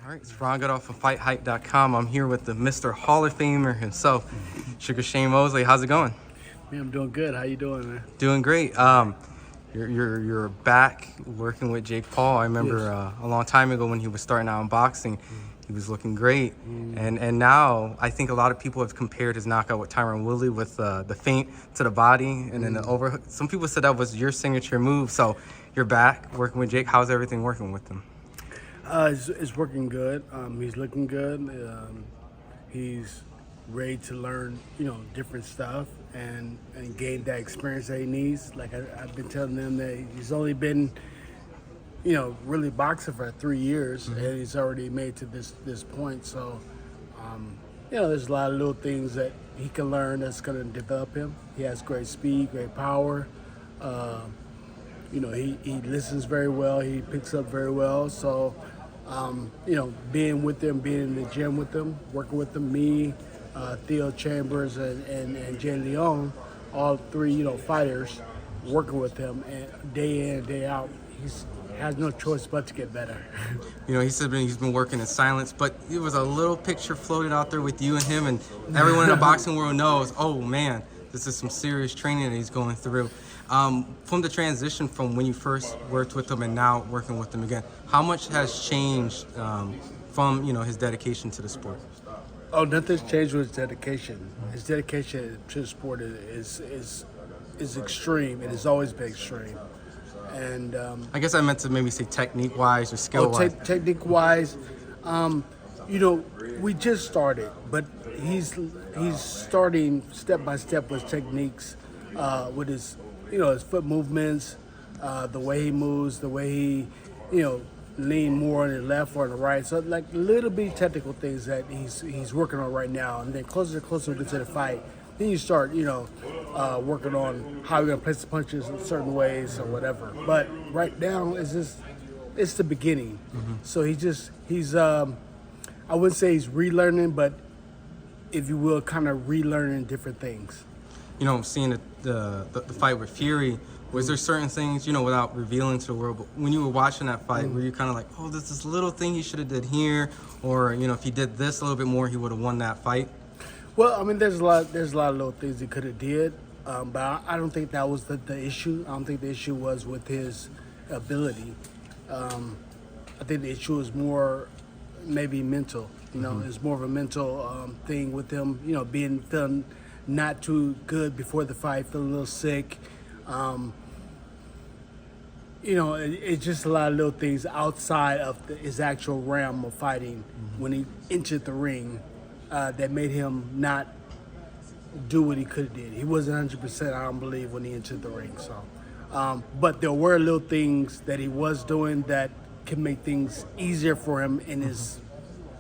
All right, it's Ron Goodall from FightHype.com. I'm here with the Mr. Hall of Famer himself, Sugar Shane Mosley. How's it going? Man, I'm doing good. How you doing, man? Doing great. You're back working with Jake Paul. I remember a long time ago when he was starting out in boxing, he was looking great. And now I think a lot of people have compared his knockout with Tyron Woodley with the feint to the body and then the overhook. Some people said that was your signature move. So you're back working with Jake. How's everything working with him? It's working good. He's looking good. He's ready to learn, different stuff and gain that experience that he needs. Like I've been telling him that he's only been, really boxing for 3 years, and he's already made to this point. So, there's a lot of little things that he can learn that's going to develop him. He has great speed, great power. He listens very well. He picks up very well. So, being with them, being in the gym with them, working with them, me, Theo Chambers, and Jay Leon, all three, fighters, working with him, and day in and day out, he's has no choice but to get better. He said he's been working in silence, but it was a little picture floated out there with you and him, and everyone in the boxing world knows, oh man, this is some serious training that he's going through. From the transition from when you first worked with him and now working with him again, how much has changed from his dedication to the sport? Oh, nothing's changed with his dedication. His dedication to the sport is extreme. It has always been extreme. And I guess I meant to maybe say technique-wise or skill-wise. Technique-wise, we just started, but he's starting step by step with techniques, with his his foot movements, the way he moves, the way he lean more on the left or on the right. So like little bitty technical things that he's working on right now, and then closer to the fight, then you start working on how you're gonna place the punches in certain ways or whatever. But right now it's the beginning. So he's I wouldn't say he's relearning, but if you will, kind of relearning different things. Seeing the fight with Fury, was there certain things, without revealing to the world, but when you were watching that fight, were you kind of like, oh, there's this little thing he should have did here, or if he did this a little bit more, he would have won that fight? Well, I mean, there's a lot of little things he could have did, but I don't think that was the issue. I don't think the issue was with his ability. I think the issue is more maybe mental. It's more of a mental thing with him. Feeling not too good before the fight, feeling a little sick. It's just a lot of little things outside of his actual realm of fighting when he entered the ring that made him not do what he could have did. He wasn't 100%, I don't believe, when he entered the ring. So, but there were little things that he was doing that can make things easier for him in his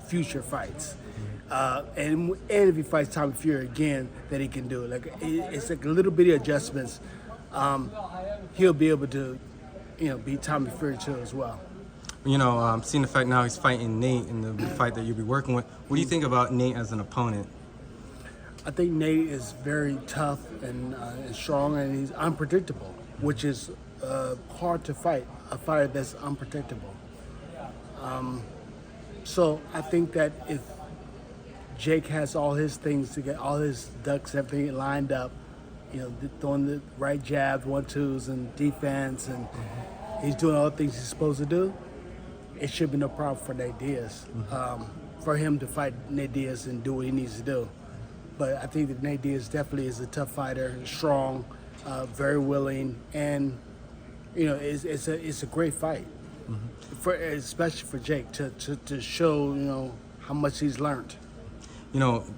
future fights. And if he fights Tommy Fury again, that he can do it. Like it's like little bitty adjustments. He'll be able to, beat Tommy Fury too as well. Seeing the fact now he's fighting Nate in the fight that you'll be working with, what do you think about Nate as an opponent? I think Nate is very tough and strong, and he's unpredictable, which is hard to fight. A fighter that's unpredictable. So I think that if Jake has all his things to get, all his ducks, everything lined up, throwing the right jabs, 1-2s, and defense, and he's doing all the things he's supposed to do, it should be no problem for Nate Diaz. For him to fight Nate Diaz and do what he needs to do. But I think that Nate Diaz definitely is a tough fighter, strong, very willing, and it's a great fight, especially for Jake to show how much he's learned.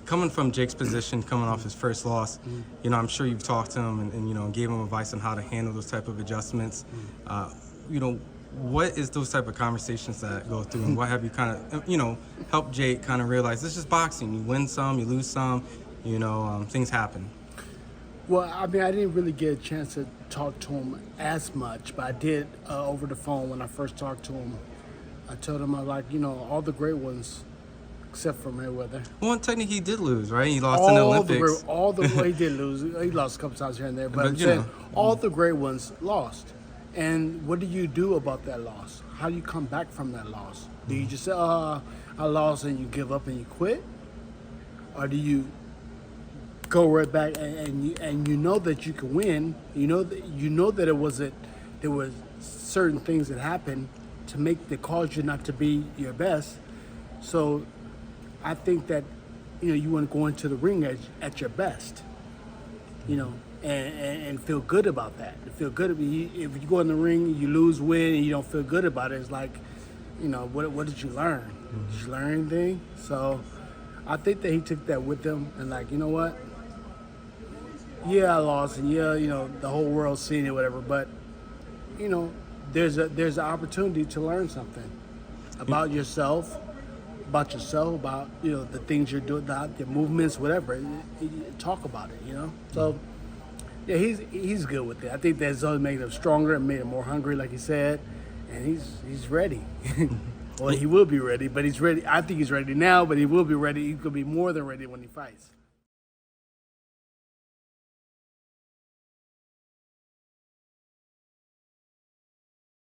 Coming from Jake's position, coming off his first loss, I'm sure you've talked to him and gave him advice on how to handle those type of adjustments. What is those type of conversations that go through, and what have you kind of, helped Jake kind of realize this is boxing. You win some, you lose some, things happen. Well, I mean, I didn't really get a chance to talk to him as much, but I did over the phone when I first talked to him. I told him, all the great ones, except for Mayweather. Well, technically he did lose, right? He lost in the Olympics. He did lose. He lost a couple times here and there, but I'm saying all the great ones lost. And what do you do about that loss? How do you come back from that loss? Do you just say, I lost, and you give up and you quit? Or do you go right back and you know that you can win? You know that there was certain things that happened that caused you not to be your best. So I think that you want to go into the ring at your best, and feel good about that. Feel good. If you go in the ring, you lose, win, and you don't feel good about it, it's like, what did you learn? Did you learn anything? So I think that he took that with him, and like, you know what? Yeah, I lost, and the whole world's seen it, whatever. But there's an opportunity to learn something about yourself, about the things you're doing, your movements, whatever. Talk about it, So yeah, he's good with it. I think that's only made him stronger and made him more hungry, like he said, and he's ready. Well, he will be ready, but he's ready. I think he's ready now, but he will be ready. He could be more than ready when he fights.